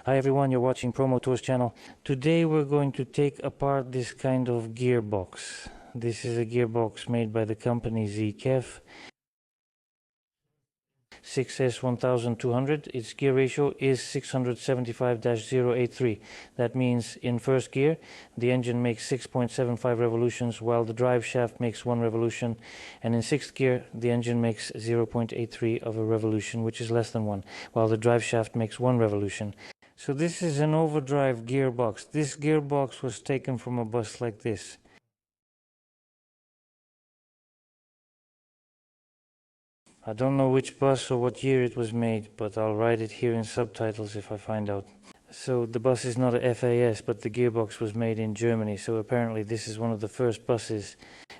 Hi everyone, you're watching Promo Tours channel. Today we're going to take apart this kind of gearbox. This is a gearbox made by the company ZKEF. 6S1200. Its gear ratio is 675-083. That means in first gear, the engine makes 6.75 revolutions while the drive shaft makes 1 revolution, and in sixth gear, the engine makes 0.83 of a revolution, which is less than 1, while the drive shaft makes 1 revolution. So this is an overdrive gearbox. This gearbox was taken from a bus like this. I don't know which bus or what year it was made, but I'll write it here in subtitles if I find out. So the bus is not a FAS, but the gearbox was made in Germany, so apparently this is one of the first buses.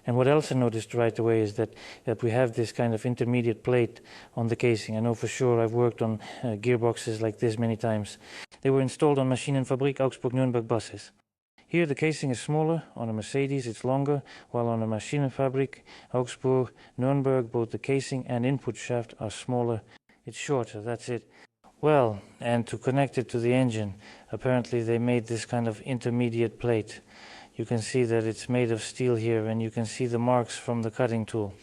And what else I noticed right away is that we have this kind of intermediate plate on the casing. I know for sure, I've worked on gearboxes like this many times. They were installed on Maschinenfabrik Augsburg-Nürnberg buses. Here the casing is smaller, on a Mercedes it's longer, while on a Maschinenfabrik, Augsburg, Nürnberg, both the casing and input shaft are smaller. It's shorter, that's it. Well, and to connect it to the engine, apparently they made this kind of intermediate plate. You can see that it's made of steel here, and you can see the marks from the cutting tool.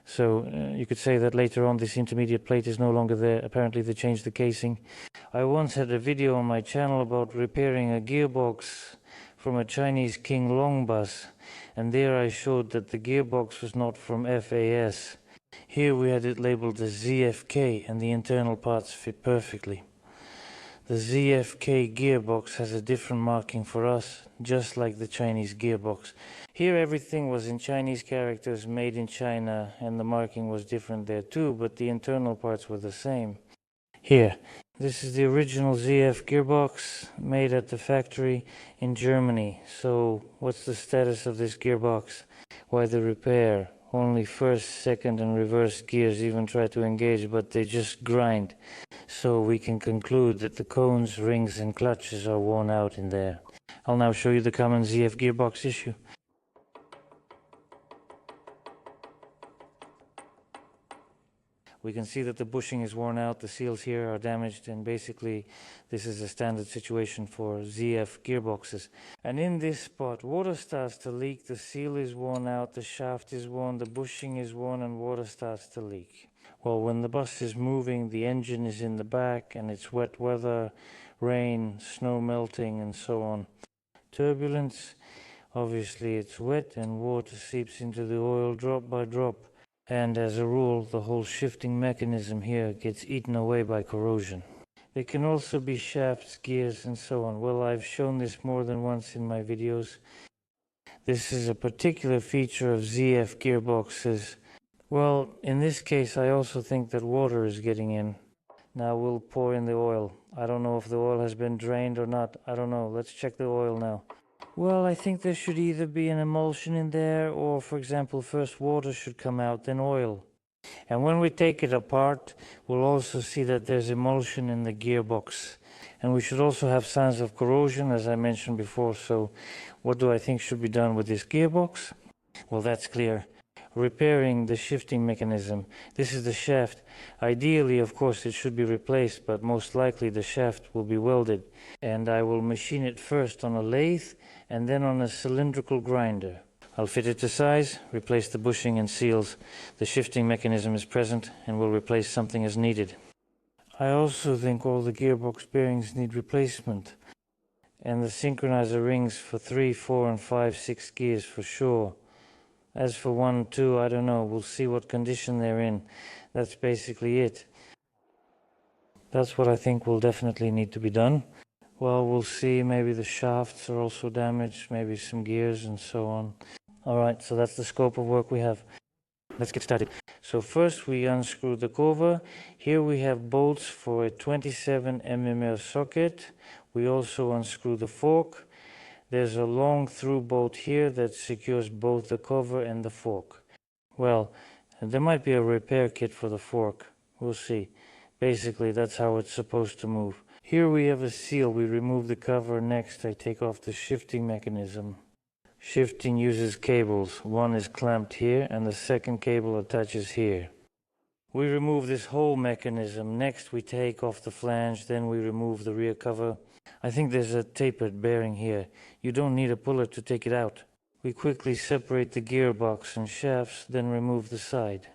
So you could say that later on this intermediate plate is no longer there. Apparently they changed the casing. I once had a video on my channel about repairing a gearbox from a Chinese King Long bus, and there I showed that the gearbox was not from FAS. Here we had it labeled as ZFK, and the internal parts fit perfectly. The ZFK gearbox has a different marking for us, just like the Chinese gearbox. Here everything was in Chinese characters, made in China, and the marking was different there too, but the internal parts were the same. Here, this is the original ZF gearbox made at the factory in Germany. So what's the status of this gearbox? Why the repair? Only first, second and reverse gears even try to engage, but they just grind. So we can conclude that the cones, rings and clutches are worn out in there. I'll now show you the common ZF gearbox issue. We can see that the bushing is worn out, the seals here are damaged, and basically this is a standard situation for ZF gearboxes. And in this spot, water starts to leak, the seal is worn out, the shaft is worn, the bushing is worn, and water starts to leak. Well, when the bus is moving, the engine is in the back, and it's wet weather, rain, snow melting, and so on. Turbulence, obviously it's wet, and water seeps into the oil drop by drop. And as a rule, the whole shifting mechanism here gets eaten away by corrosion. There can also be shafts, gears, and so on. Well, I've shown this more than once in my videos. This is a particular feature of ZF gearboxes. Well, in this case, I also think that water is getting in. Now we'll pour in the oil. I don't know if the oil has been drained or not. I don't know. Let's check the oil now. Well, I think there should either be an emulsion in there, or for example, first water should come out, then oil. And when we take it apart, we'll also see that there's emulsion in the gearbox. And we should also have signs of corrosion, as I mentioned before. So what do I think should be done with this gearbox? Well, that's clear. Repairing the shifting mechanism. This is the shaft. Ideally, of course, it should be replaced, but most likely the shaft will be welded. And I will machine it first on a lathe and then on a cylindrical grinder. I'll fit it to size, replace the bushing and seals. The shifting mechanism is present, and we'll replace something as needed. I also think all the gearbox bearings need replacement, and the synchronizer rings for 3, 4 and 5, 6 gears for sure. As for 1, 2, I don't know, we'll see what condition they're in. That's basically it. That's what I think will definitely need to be done. Well, we'll see, maybe the shafts are also damaged, maybe some gears and so on. Alright, so that's the scope of work we have. Let's get started. So first we unscrew the cover. Here we have bolts for a 27 mm socket. We also unscrew the fork. There's a long through bolt here that secures both the cover and the fork. Well, there might be a repair kit for the fork. We'll see. Basically, that's how it's supposed to move. Here we have a seal. We remove the cover. Next, I take off the shifting mechanism. Shifting uses cables. One is clamped here and the second cable attaches here. We remove this whole mechanism. Next we take off the flange, then we remove the rear cover. I think there's a tapered bearing here. You don't need a puller to take it out. We quickly separate the gearbox and shafts, then remove the side.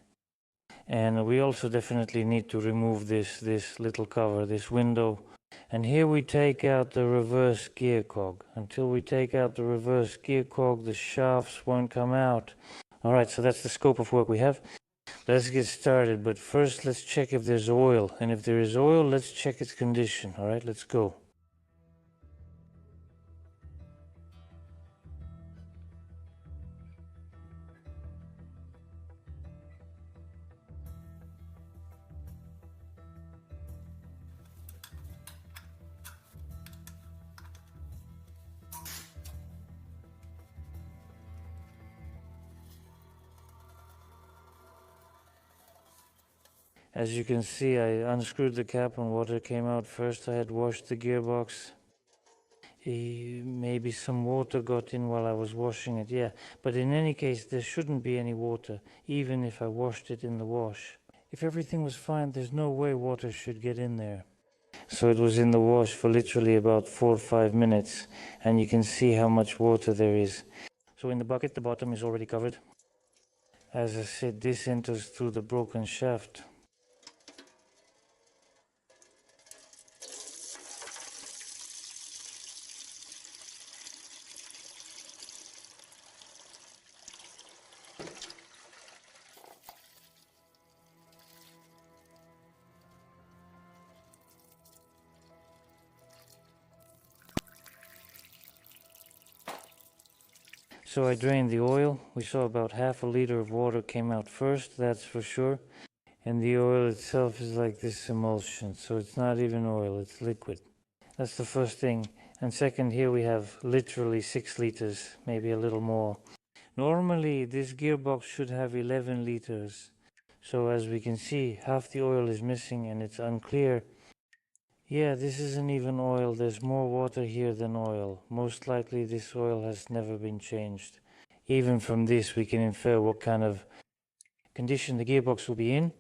And we also definitely need to remove this little cover, this window. And here we take out the reverse gear cog. Until we take out the reverse gear cog, the shafts won't come out. Alright, so that's the scope of work we have. Let's get started, but first let's check if there's oil. And if there is oil, let's check its condition. Alright, let's go. As you can see, I unscrewed the cap and water came out first. I had washed the gearbox. Maybe some water got in while I was washing it, yeah. But in any case, there shouldn't be any water, even if I washed it in the wash. If everything was fine, there's no way water should get in there. So it was in the wash for literally about 4 or 5 minutes, and you can see how much water there is. So in the bucket, the bottom is already covered. As I said, this enters through the broken shaft. So I drained the oil. We saw about half a liter of water came out first, that's for sure. And the oil itself is like this emulsion, so it's not even oil, it's liquid. That's the first thing. And second, here we have literally 6 liters, maybe a little more. Normally, this gearbox should have 11 liters. So as we can see, half the oil is missing and it's unclear. Yeah, this isn't even oil. There's more water here than oil. Most likely this oil has never been changed. Even from this we can infer what kind of condition the gearbox will be in.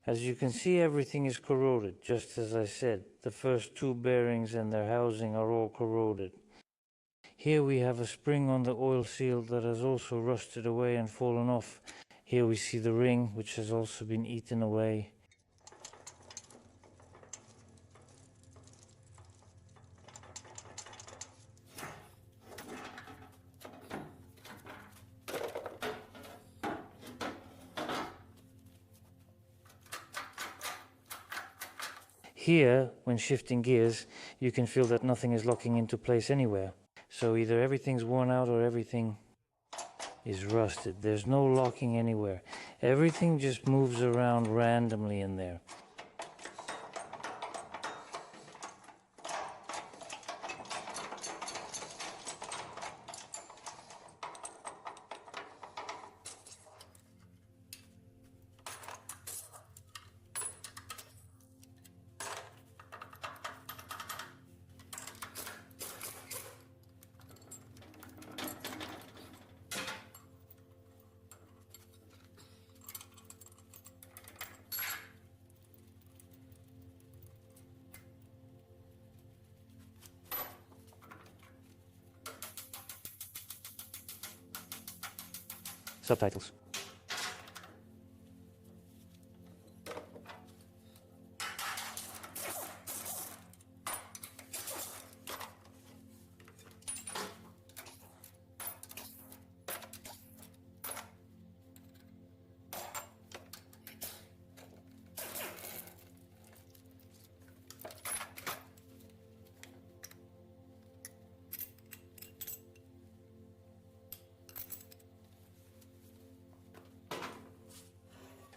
As you can see, everything is corroded, just as I said. The first 2 bearings and their housing are all corroded. Here we have a spring on the oil seal that has also rusted away and fallen off. Here we see the ring, which has also been eaten away. Here, when shifting gears, you can feel that nothing is locking into place anywhere. So either everything's worn out or everything is rusted. There's no locking anywhere. Everything just moves around randomly in there. Subtitles.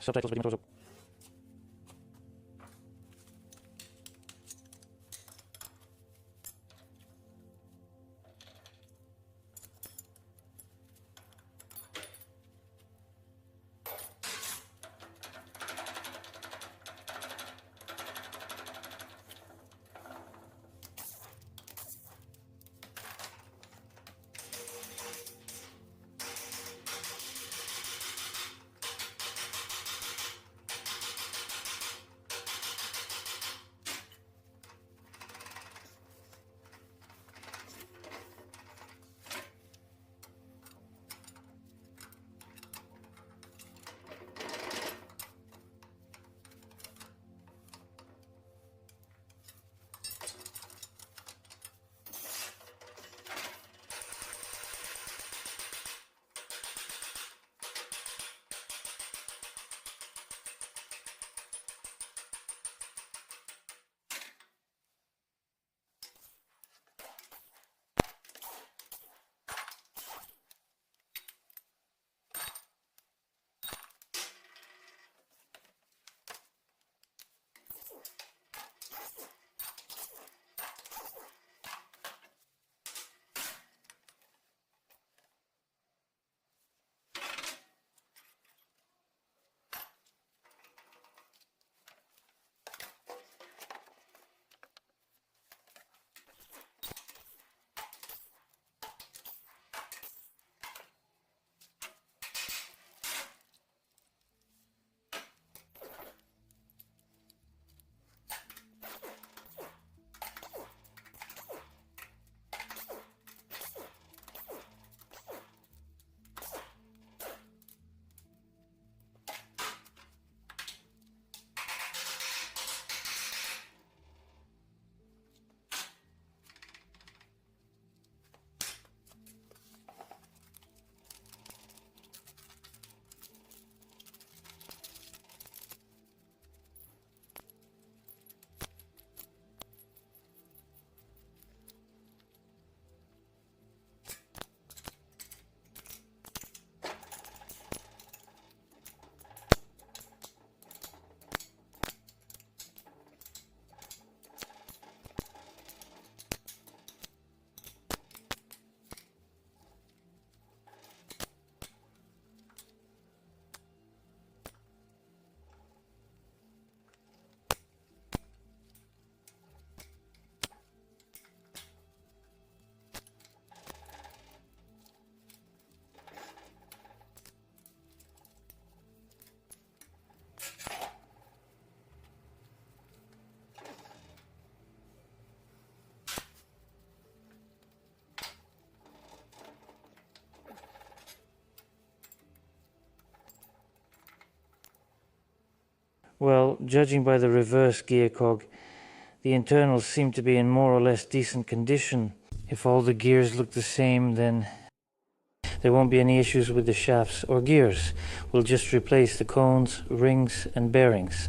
Subtitles begin close up. Well, judging by the reverse gear cog, the internals seem to be in more or less decent condition. If all the gears look the same, then there won't be any issues with the shafts or gears. We'll just replace the cones, rings and bearings.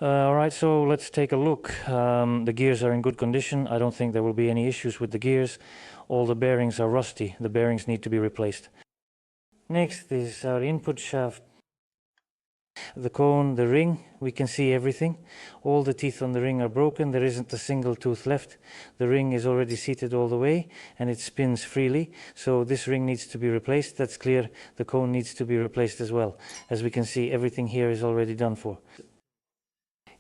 Alright, so let's take a look. The gears are in good condition. I don't think there will be any issues with the gears. All the bearings are rusty. The bearings need to be replaced. Next is our input shaft. The cone, the ring, we can see everything. All the teeth on the ring are broken. There isn't a single tooth left. The ring is already seated all the way and it spins freely. So this ring needs to be replaced. That's clear. The cone needs to be replaced as well. As we can see, everything here is already done for.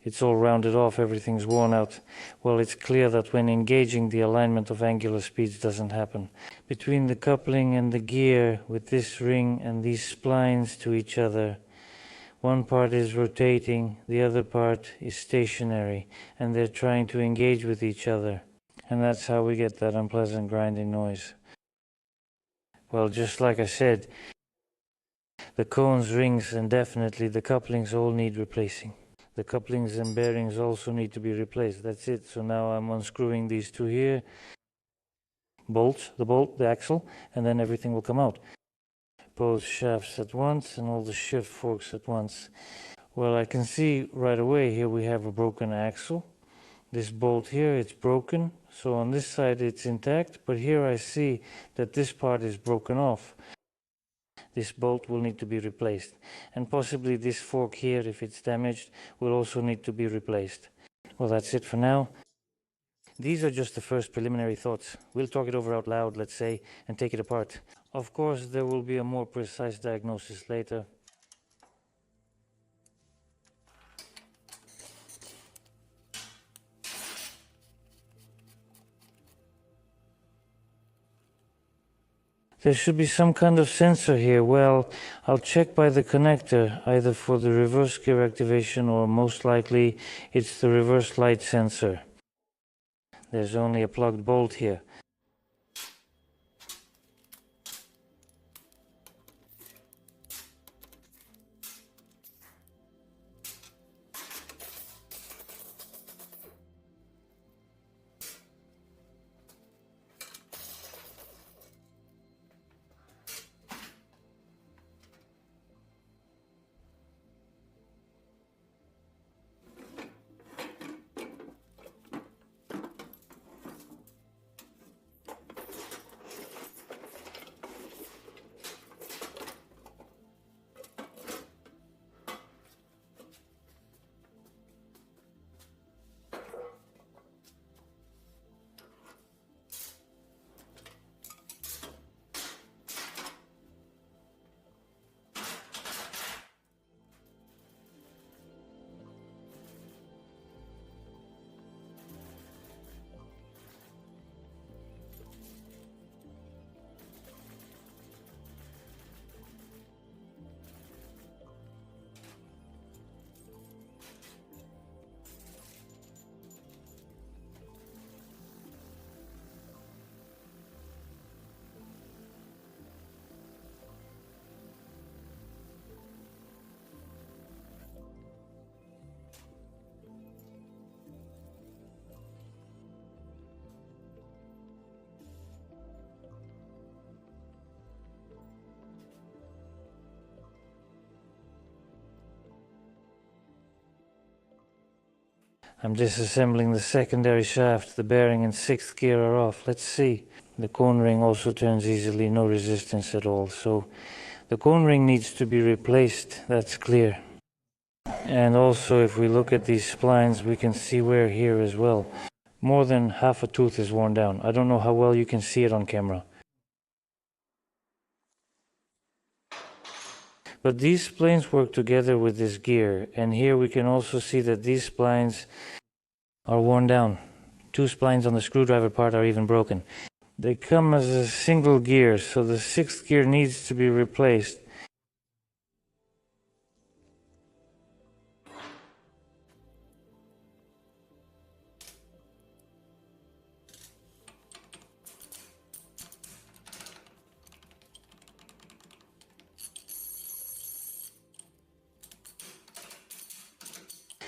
It's all rounded off, everything's worn out. Well, it's clear that when engaging, the alignment of angular speeds doesn't happen. Between the coupling and the gear with this ring and these splines to each other, one part is rotating, the other part is stationary, and they're trying to engage with each other. And that's how we get that unpleasant grinding noise. Well, just like I said, the cones, rings, and definitely the couplings all need replacing. The couplings and bearings also need to be replaced. That's it. So now I'm unscrewing these two here. Bolts, the bolt, the axle, and then everything will come out. Both shafts at once and all the shift forks at once. Well, I can see right away here we have a broken axle. This bolt here, it's broken. So on this side it's intact, but here I see that this part is broken off. This bolt will need to be replaced, and possibly this fork here, if it's damaged, will also need to be replaced. Well, that's it for now. These are just the first preliminary thoughts. We'll talk it over out loud, let's say, and take it apart. Of course, there will be a more precise diagnosis later. There should be some kind of sensor here. Well, I'll check by the connector, either for the reverse gear activation or most likely it's the reverse light sensor. There's only a plugged bolt here. I'm disassembling the secondary shaft. The bearing and sixth gear are off. Let's see. The cone ring also turns easily, no resistance at all. So the cone ring needs to be replaced, that's clear. And also if we look at these splines, we can see wear here as well. More than half a tooth is worn down. I don't know how well you can see it on camera. But these splines work together with this gear, and here we can also see that these splines are worn down. Two splines on the screwdriver part are even broken. They come as a single gear, so the sixth gear needs to be replaced.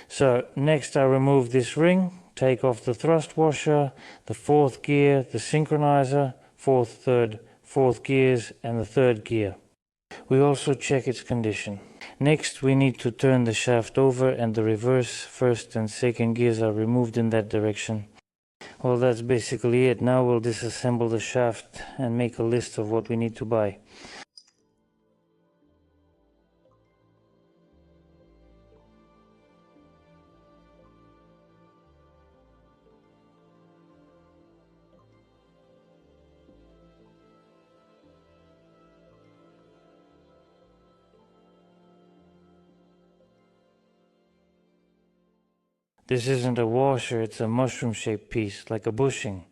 So next I remove this ring, take off the thrust washer, the fourth gear, the synchronizer, fourth gears and the third gear. We also check its condition. Next, we need to turn the shaft over and the reverse, first and second gears are removed in that direction. Well, that's basically it. Now we'll disassemble the shaft and make a list of what we need to buy. This isn't a washer, it's a mushroom-shaped piece, like a bushing.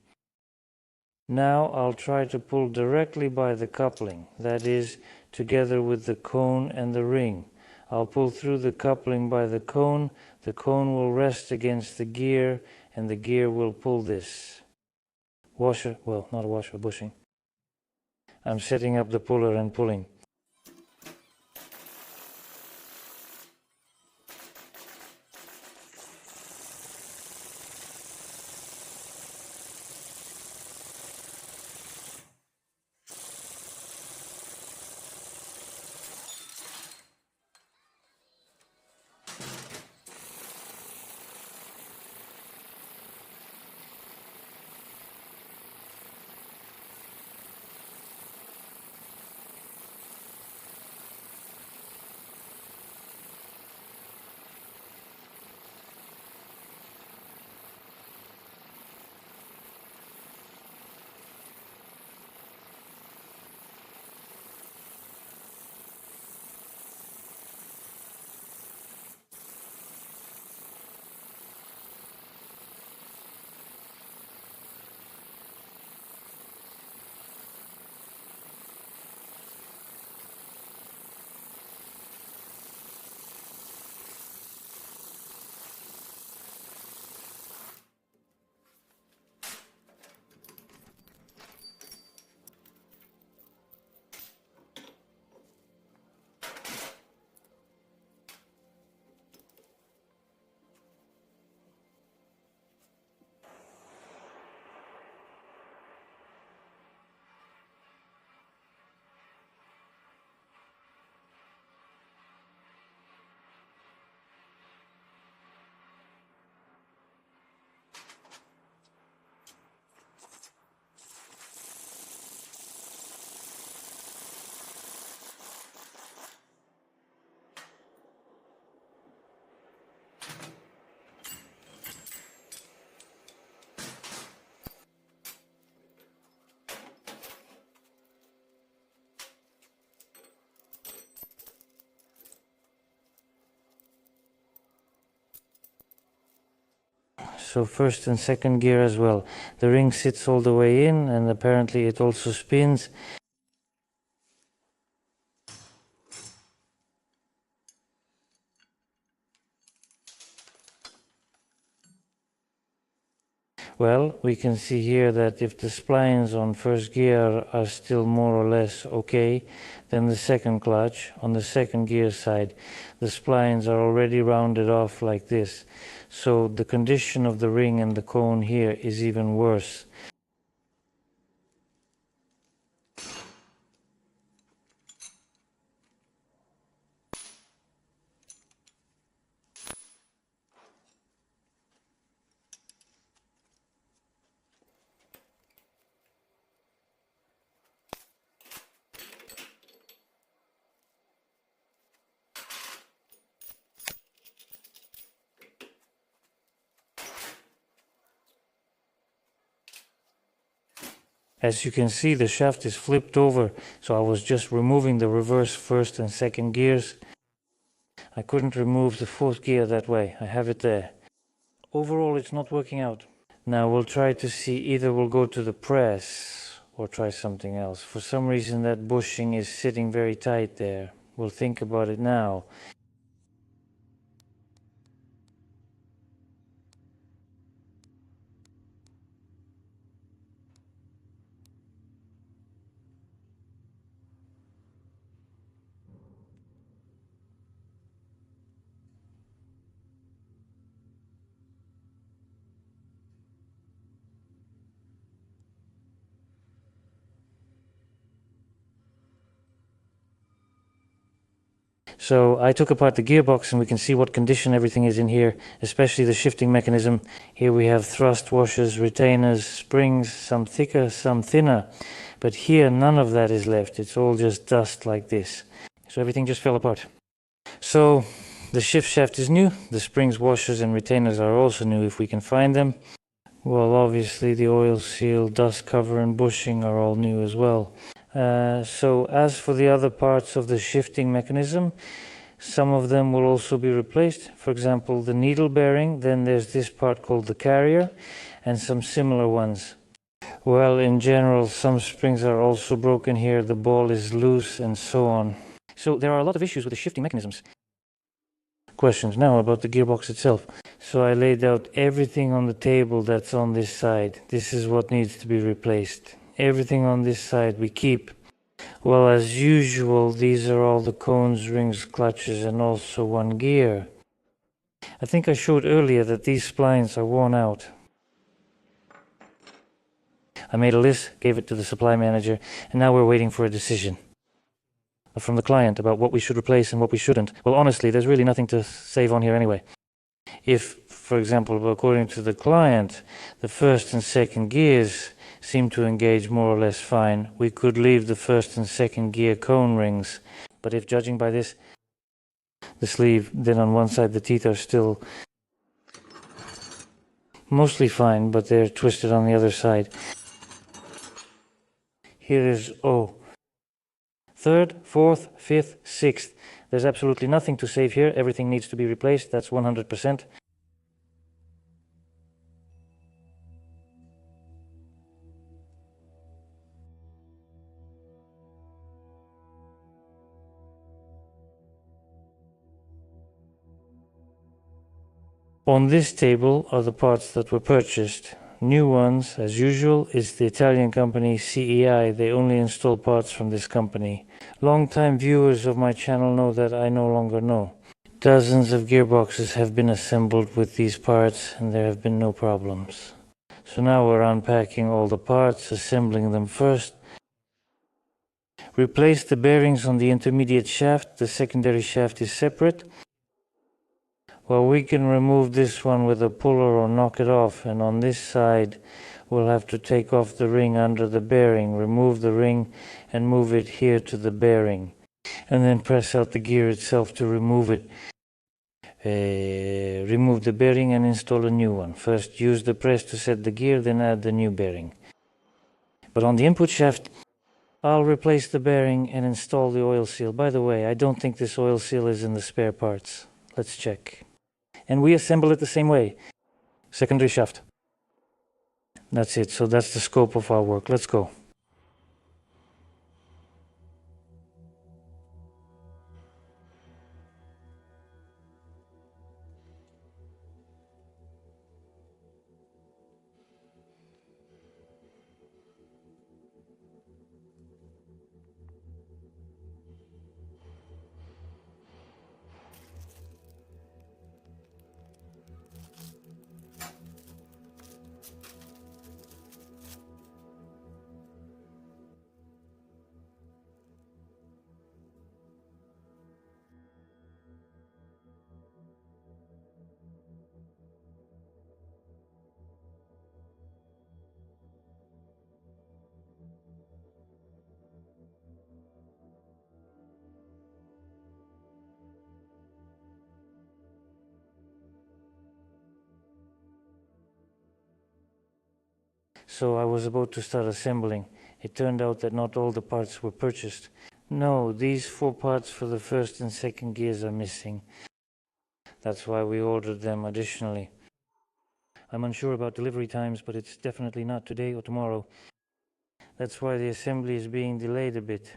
Now I'll try to pull directly by the coupling, that is, together with the cone and the ring. I'll pull through the coupling by the cone will rest against the gear, and the gear will pull this. Washer, well, not a washer, a bushing. I'm setting up the puller and pulling. So first and second gear as well. The ring sits all the way in, and apparently it also spins. Well, we can see here that if the splines on first gear are still more or less okay, then the second clutch, on the second gear side, the splines are already rounded off like this. So the condition of the ring and the cone here is even worse. As you can see, the shaft is flipped over, so I was just removing the reverse first and second gears. I couldn't remove the fourth gear that way. I have it there. Overall, it's not working out. Now we'll try to see, either we'll go to the press or try something else. For some reason that bushing is sitting very tight there. We'll think about it now. So I took apart the gearbox and we can see what condition everything is in here, especially the shifting mechanism. Here we have thrust washers, retainers, springs, some thicker, some thinner. But here none of that is left. It's all just dust like this. So everything just fell apart. So the shift shaft is new. The springs, washers and retainers are also new if we can find them. Well, obviously the oil seal, dust cover and bushing are all new as well. So as for the other parts of the shifting mechanism, some of them will also be replaced. For example, the needle bearing, then there's this part called the carrier, and some similar ones. Well, in general, some springs are also broken here, the ball is loose, and so on. So there are a lot of issues with the shifting mechanisms. Questions now about the gearbox itself. So I laid out everything on the table that's on this side. This is what needs to be replaced. Everything on this side we keep. Well, as usual, these are all the cones, rings, clutches, and also one gear. I think I showed earlier that these splines are worn out. I made a list, gave it to the supply manager, and now we're waiting for a decision from the client about what we should replace and what we shouldn't. Well, honestly, there's really nothing to save on here anyway. If, for example, according to the client, the first and second gears seem to engage more or less fine, we could leave the first and second gear cone rings. But if judging by this, the sleeve, then on one side the teeth are still mostly fine, but they're twisted on the other side. Here is O. Third, fourth, fifth, sixth. There's absolutely nothing to save here. Everything needs to be replaced. That's 100%. On this table are the parts that were purchased. New ones, as usual, is the Italian company CEI. They only install parts from this company. Long-time viewers of my channel know that I no longer know. Dozens of gearboxes have been assembled with these parts and there have been no problems. So now we're unpacking all the parts, assembling them first. Replace the bearings on the intermediate shaft. The secondary shaft is separate. Well, we can remove this one with a puller or knock it off, and on this side we'll have to take off the ring under the bearing, remove the ring and move it here to the bearing, and then press out the gear itself to remove it. Remove the bearing and install a new one. First use the press to set the gear, then add the new bearing. But on the input shaft, I'll replace the bearing and install the oil seal. By the way, I don't think this oil seal is in the spare parts. Let's check. And we assemble it the same way. Secondary shaft. That's it. So that's the scope of our work. Let's go. So I was about to start assembling. It turned out that not all the parts were purchased. No, these 4 parts for the first and second gears are missing. That's why we ordered them additionally. I'm unsure about delivery times, but it's definitely not today or tomorrow. That's why the assembly is being delayed a bit.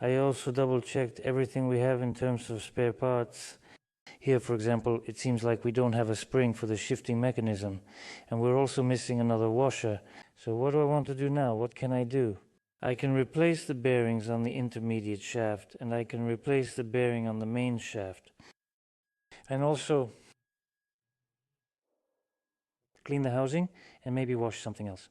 I also double-checked everything we have in terms of spare parts. Here, for example, it seems like we don't have a spring for the shifting mechanism, and we're also missing another washer. So what do I want to do now? What can I do? I can replace the bearings on the intermediate shaft, and I can replace the bearing on the main shaft. And also clean the housing and maybe wash something else.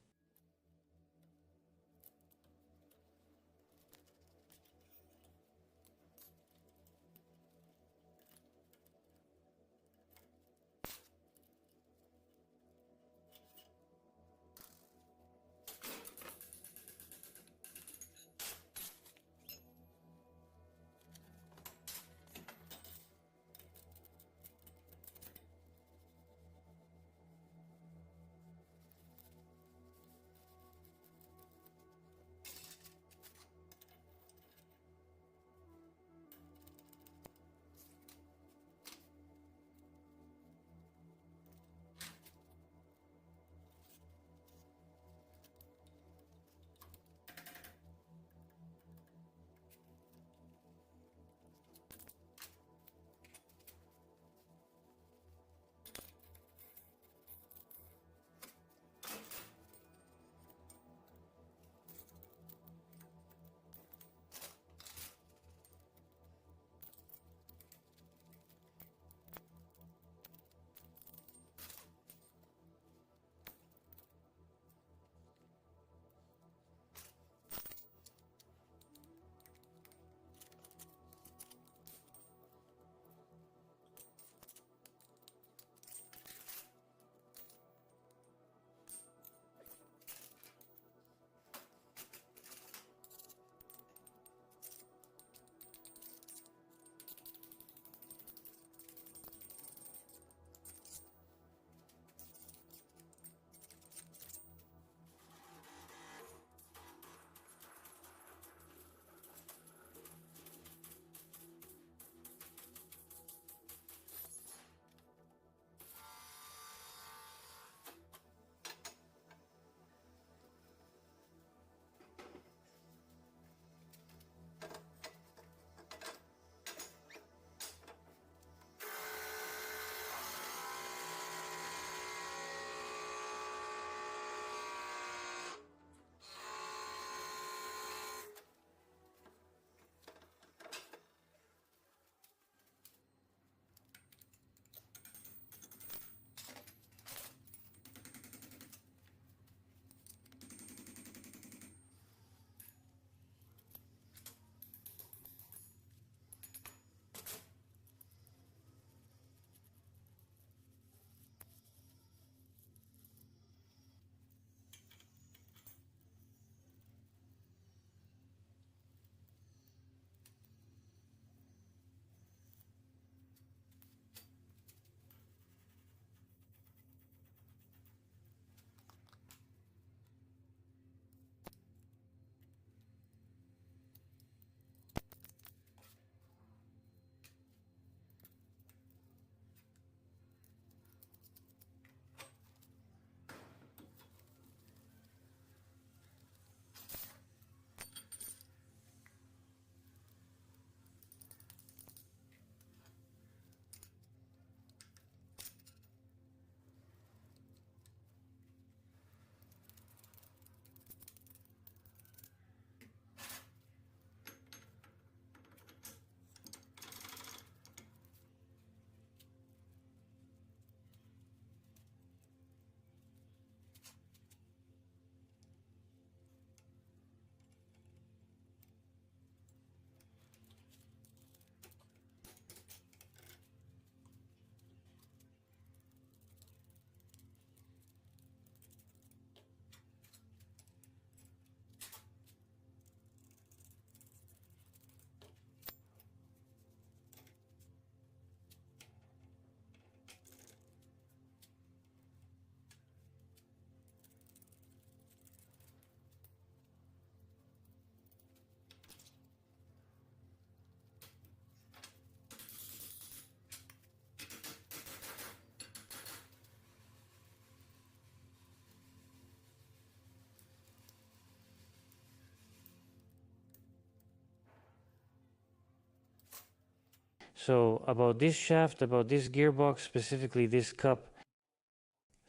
So about this shaft, about this gearbox, specifically this cup,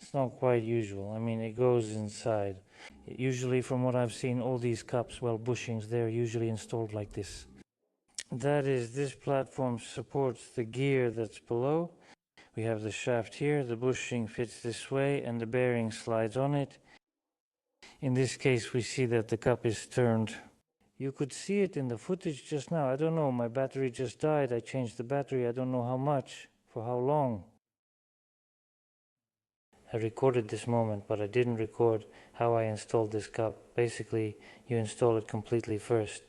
it's not quite usual. I mean, it goes inside. Usually, from what I've seen, all these cups, well, bushings, they're usually installed like this. That is, this platform supports the gear that's below. We have the shaft here, the bushing fits this way, and the bearing slides on it. In this case, we see that the cup is turned. You could see it in the footage just now. I don't know, my battery just died. I changed the battery. I don't know how much, for how long. I recorded this moment, but I didn't record how I installed this cup. Basically, you install it completely first.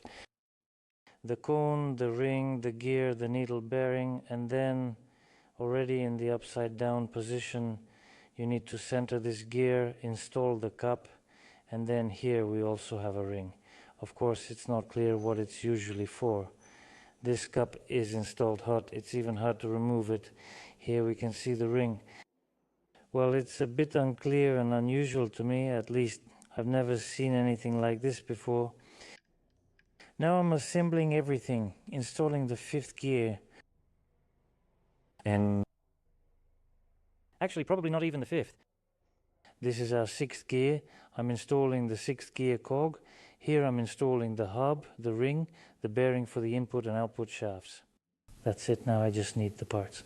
The cone, the ring, the gear, the needle bearing, and then already in the upside down position, you need to center this gear, install the cup, and then here we also have a ring. Of course, it's not clear what it's usually for. This cup is installed hot. It's even hard to remove it. Here we can see the ring. Well, it's a bit unclear and unusual to me, at least I've never seen anything like this before. Now I'm assembling everything, installing the 5th gear. And actually, probably not even the 5th. This is our 6th gear. I'm installing the 6th gear cog. Here I'm installing the hub, the ring, the bearing for the input and output shafts. That's it, now I just need the parts.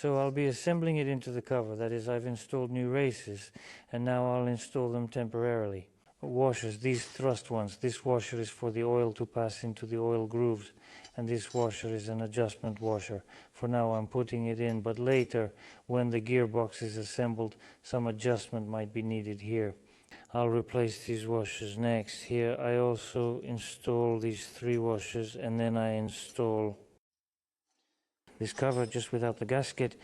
So I'll be assembling it into the cover. That is, I've installed new races, and now I'll install them temporarily. Washers, these thrust ones. This washer is for the oil to pass into the oil grooves, and this washer is an adjustment washer. For now I'm putting it in, but later when the gearbox is assembled, some adjustment might be needed here. I'll replace these washers next. Here I also install these 3 washers, and then I install this cover just without the gasket,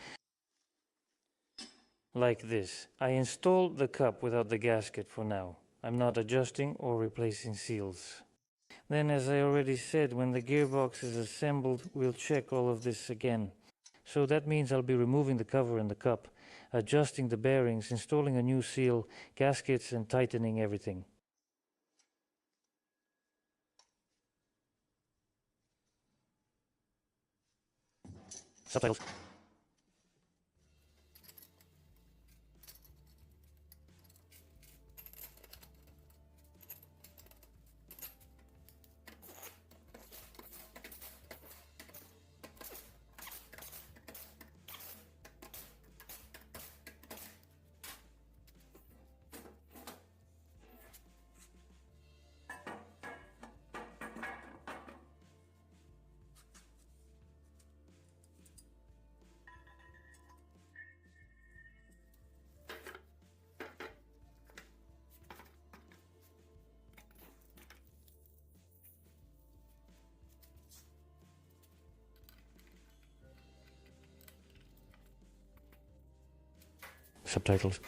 like this. I installed the cup without the gasket for now. I'm not adjusting or replacing seals. Then, as I already said, when the gearbox is assembled, we'll check all of this again. So that means I'll be removing the cover and the cup, adjusting the bearings, installing a new seal, gaskets, and tightening everything. Subtitles. Subtitles.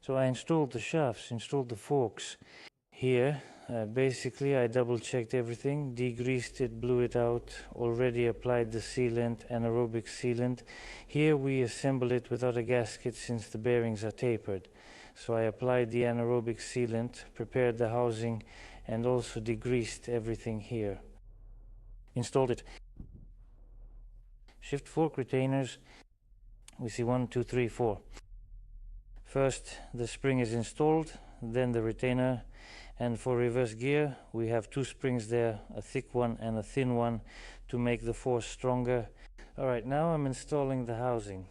So I installed the shafts, installed the forks. Here, basically I double checked everything, degreased it, blew it out, already applied the sealant, anaerobic sealant. Here we assemble it without a gasket since the bearings are tapered. So I applied the anaerobic sealant, prepared the housing, and also degreased everything here. Installed it. Shift fork retainers, we see 1, 2, 3, 4. First the spring is installed, then the retainer, and for reverse gear we have 2 springs there, a thick one and a thin one, to make the force stronger. Alright, now I'm installing the housing.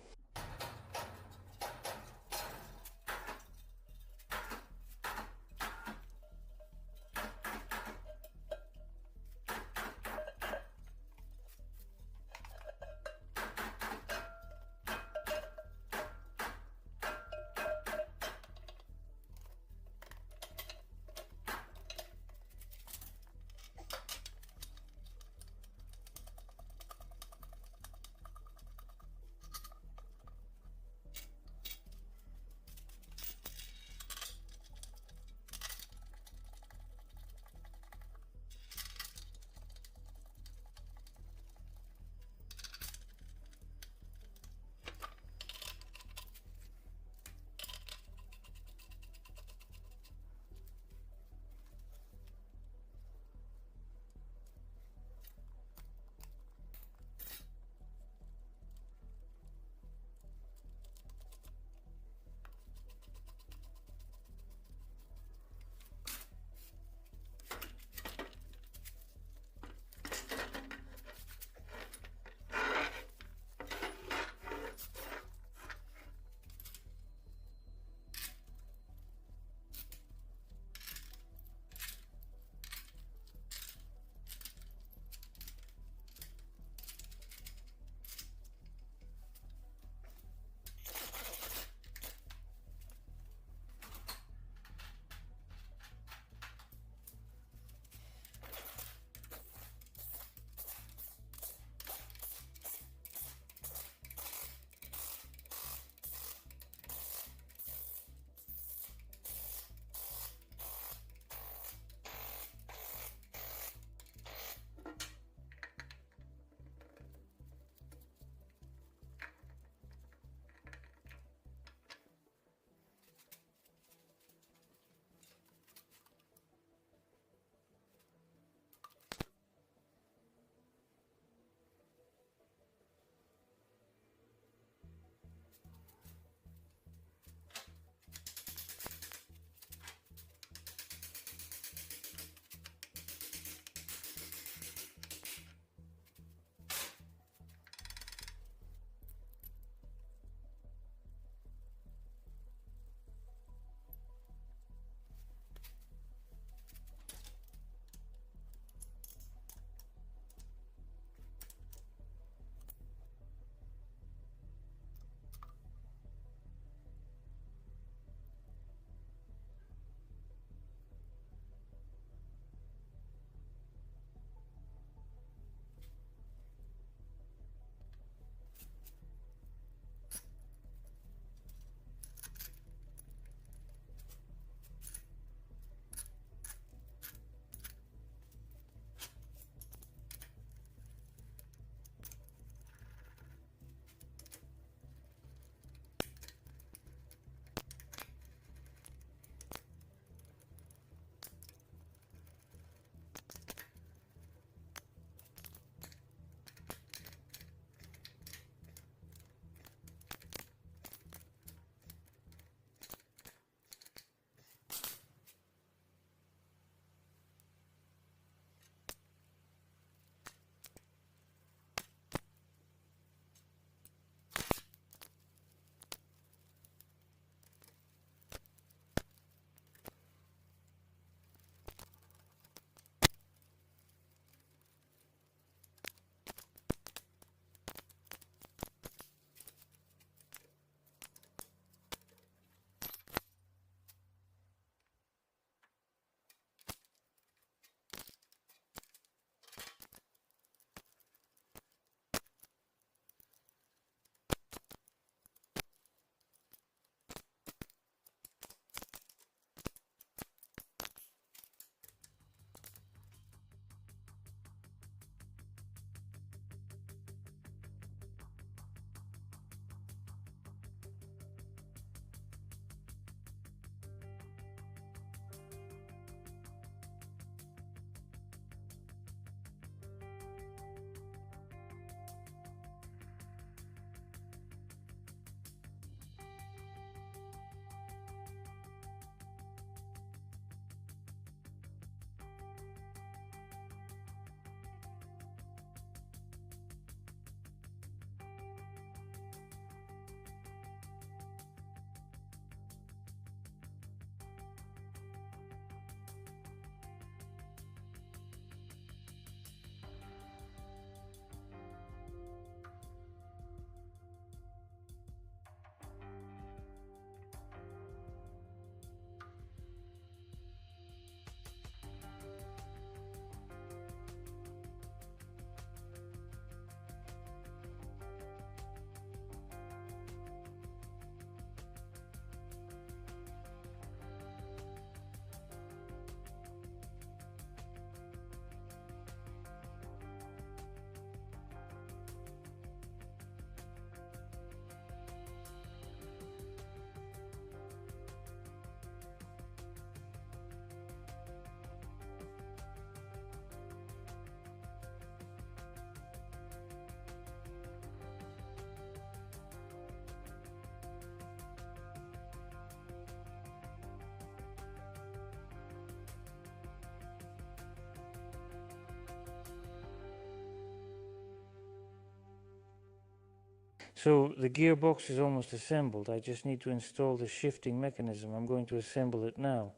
So the gearbox is almost assembled. I just need to install the shifting mechanism. I'm going to assemble it now.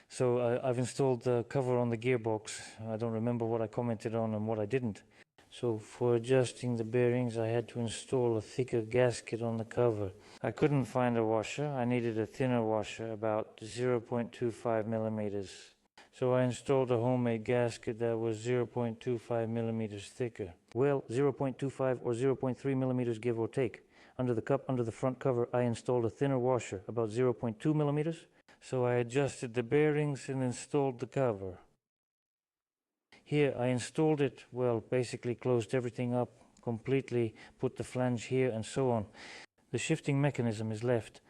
So I've installed the cover on the gearbox. I don't remember what I commented on and what I didn't. So for adjusting the bearings, I had to install a thicker gasket on the cover. I couldn't find a washer. I needed a thinner washer, about 0.25 millimeters. So I installed a homemade gasket that was 0.25 millimeters thicker. Well, 0.25 or 0.3 millimeters give or take. Under the front cover, I installed a thinner washer, about 0.2 millimeters. So I adjusted the bearings and installed the cover. Here I installed it, well, basically closed everything up completely, put the flange here and so on. The shifting mechanism is left.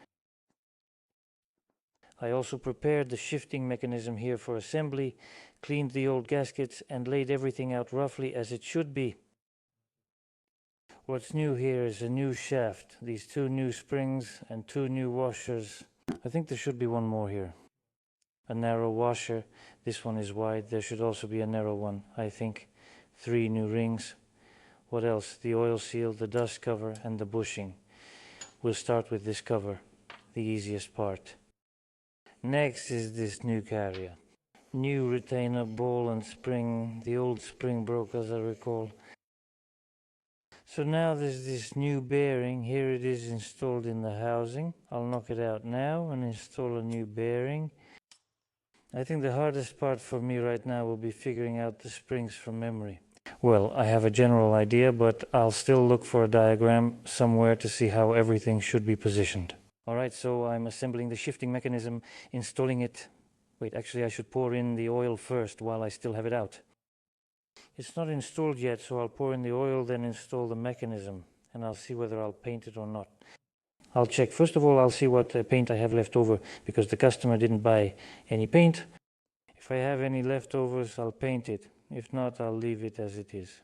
I also prepared the shifting mechanism here for assembly, cleaned the old gaskets and laid everything out roughly as it should be. What's new here is a new shaft, these two new springs and two new washers. I think there should be one more here. A narrow washer. This one is wide. There should also be a narrow one, I think. 3 new rings. What else? The oil seal, the dust cover, and the bushing. We'll start with this cover, the easiest part. Next is this new carrier. New retainer, ball and spring. The old spring broke, as I recall. So now there's this new bearing. Here it is installed in the housing. I'll knock it out now and install a new bearing. I think the hardest part for me right now will be figuring out the springs from memory. Well, I have a general idea, but I'll still look for a diagram somewhere to see how everything should be positioned. Alright, so I'm assembling the shifting mechanism, installing it. Wait, actually I should pour in the oil first while I still have it out. It's not installed yet, so I'll pour in the oil, then install the mechanism, and I'll see whether I'll paint it or not. I'll check. First of all, I'll see what paint I have left over, because the customer didn't buy any paint. If I have any leftovers, I'll paint it. If not, I'll leave it as it is.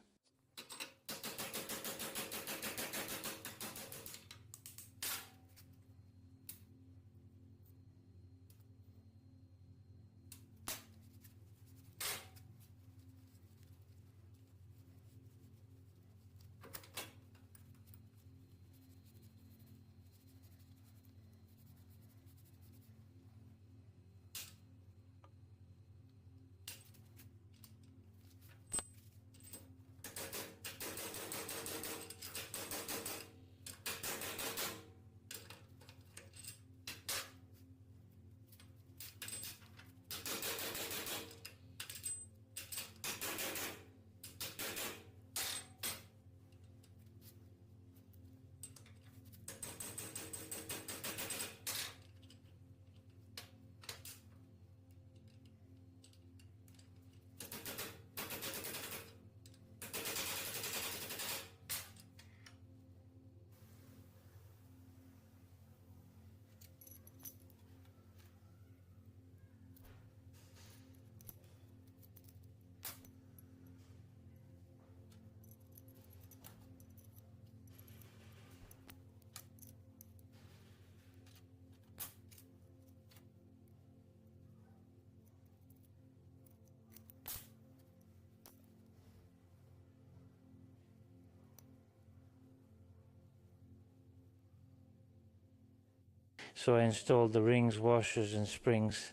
So I installed the rings, washers and springs.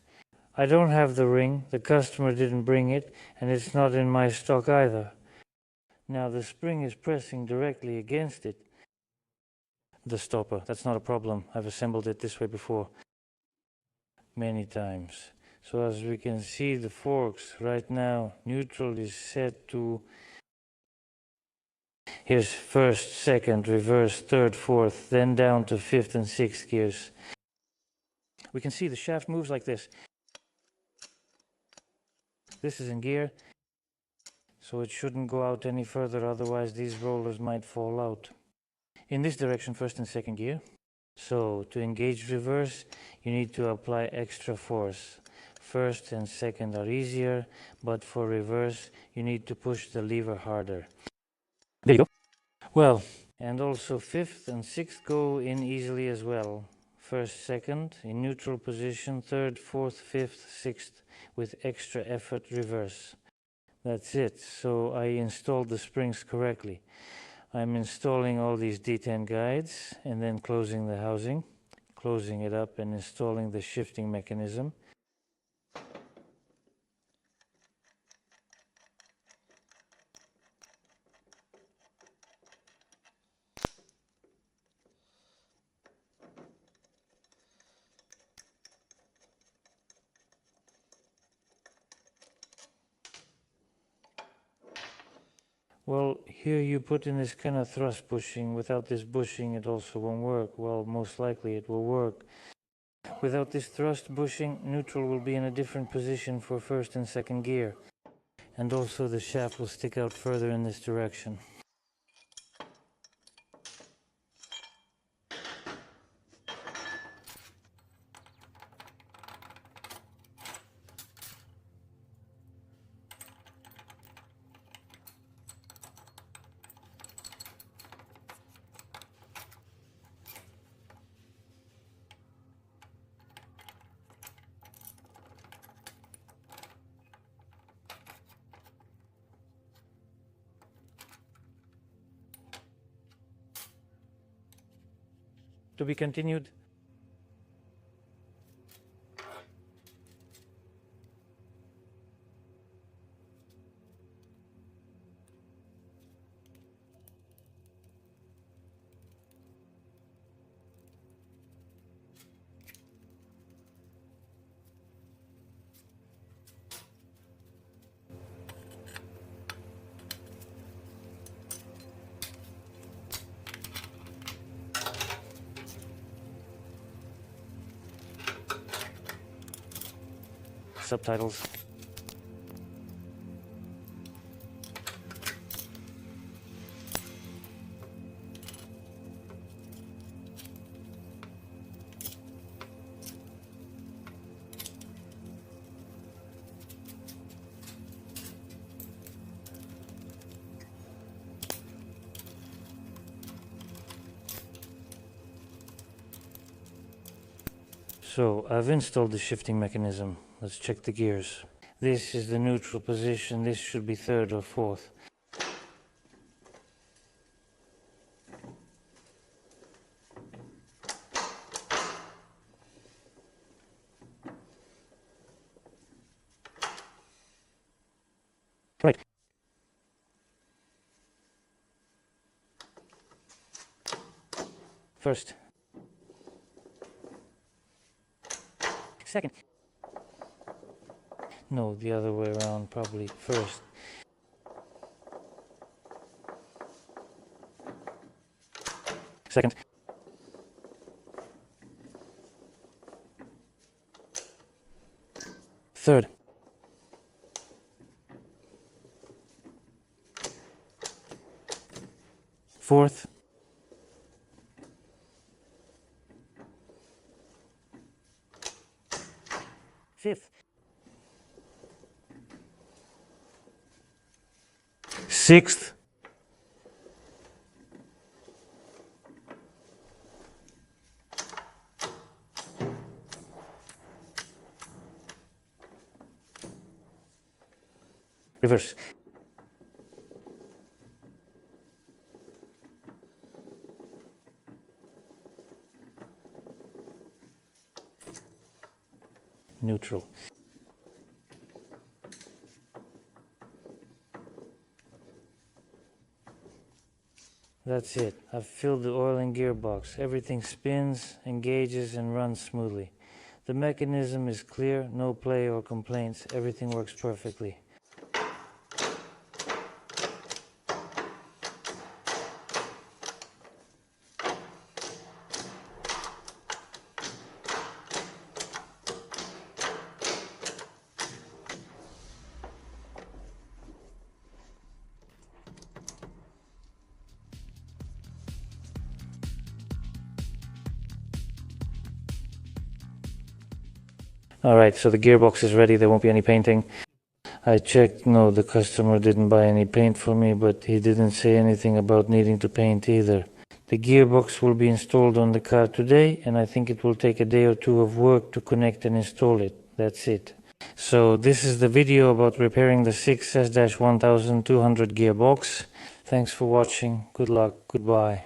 I don't have the ring, the customer didn't bring it, and it's not in my stock either. Now the spring is pressing directly against it. The stopper, that's not a problem. I've assembled it this way before many times. So as we can see, the forks right now, neutral is set to, here's first, second, reverse, third, fourth, then down to fifth and sixth gears. We can see the shaft moves like this. This is in gear, so it shouldn't go out any further, otherwise these rollers might fall out. In this direction, first and second gear. So to engage reverse, you need to apply extra force. First and second are easier, but for reverse, you need to push the lever harder. There you go. Well, and also fifth and sixth go in easily as well. First, second, in neutral position, third, fourth, fifth, sixth, with extra effort reverse. That's it. So I installed the springs correctly. I'm installing all these D10 guides and then closing the housing, closing it up and installing the shifting mechanism. Well, here you put in this kind of thrust bushing. Without this bushing, it also won't work. Well, most likely it will work. Without this thrust bushing, neutral will be in a different position for first and second gear. And also the shaft will stick out further in this direction. To be continued. Subtitles. So I've installed the shifting mechanism. Let's check the gears. This is the neutral position. This should be third or fourth. Right. First. Second. No, the other way around, probably first. Second. Third. Fourth. Fifth. Sixth. Reverse. Neutral. That's it. I've filled the oil and gearbox. Everything spins, engages, and runs smoothly. The mechanism is clear, no play or complaints. Everything works perfectly. Alright, so the gearbox is ready, there won't be any painting. I checked, no, the customer didn't buy any paint for me, but he didn't say anything about needing to paint either. The gearbox will be installed on the car today, and I think it will take a day or two of work to connect and install it. That's it. So this is the video about repairing the 6S1200 gearbox. Thanks for watching. Good luck. Goodbye.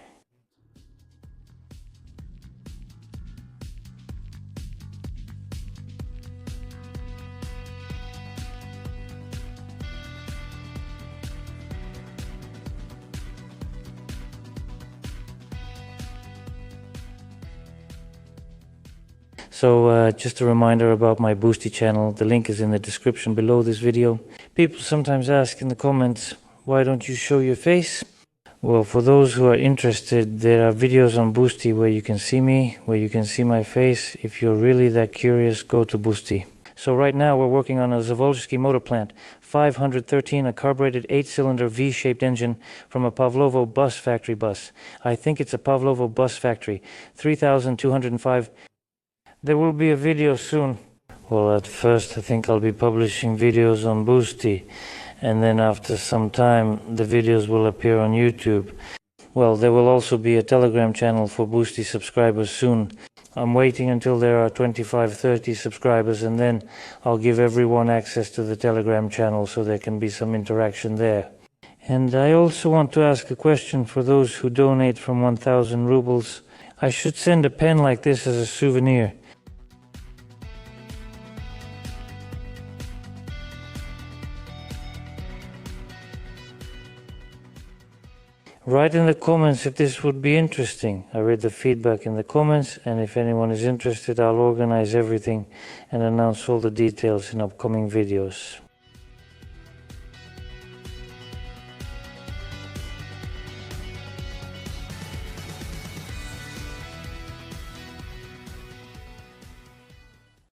So just a reminder about my Boosty channel. The link is in the description below this video. People sometimes ask in the comments, why don't you show your face? Well, for those who are interested, there are videos on Boosty where you can see me, where you can see my face. If you're really that curious, go to Boosty. So right now we're working on a Zavolsky motor plant, 513, a carbureted 8-cylinder V-shaped engine from a Pavlovo bus factory bus. I think it's a Pavlovo bus factory, 3,205. There will be a video soon. Well, at first I think I'll be publishing videos on Boosty, and then after some time the videos will appear on YouTube. Well, there will also be a Telegram channel for Boosty subscribers soon. I'm waiting until there are 25-30 subscribers, and then I'll give everyone access to the Telegram channel so there can be some interaction there. And I also want to ask a question for those who donate from 1,000 rubles. I should send a pen like this as a souvenir. Write in the comments if this would be interesting. I read the feedback in the comments, and if anyone is interested, I'll organize everything and announce all the details in upcoming videos.